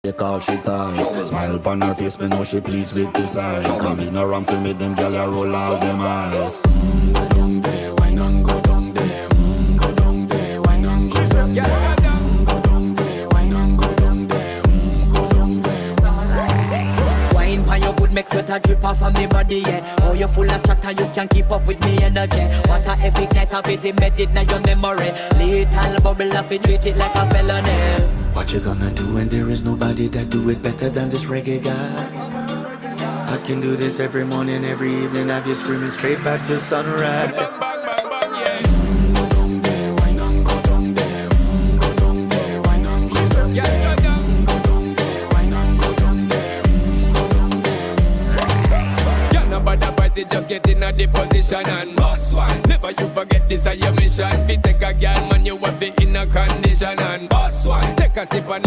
They call she ties. Smile upon her face, me know she pleased with this eyes. Come in around to me, them gyal a roll out them eyes. Go down there, why not go down there? Go down there, why not go down there? Go down there, why not go down there? Go down there. Wine for your good, make sweat a drip off of me body, yeah. Oh, you full of chatter, you can't keep up with me energy. What a epic night of it, embedded in your memory. Little bubble of it, treat it like a felony. What you gonna do when there is nobody that do it better than this reggae guy? I can do this every morning, every evening, have you screaming straight back to sunrise. Go down there, why not go down there? Go down there, why not go down there? Go down there, why not go down there? Go down there. Can't nobody fight it, just get in a the position and boss one. Never you forget this is your mission. Fi take a girl, man, you have it in a condition and boss one. Take a sip and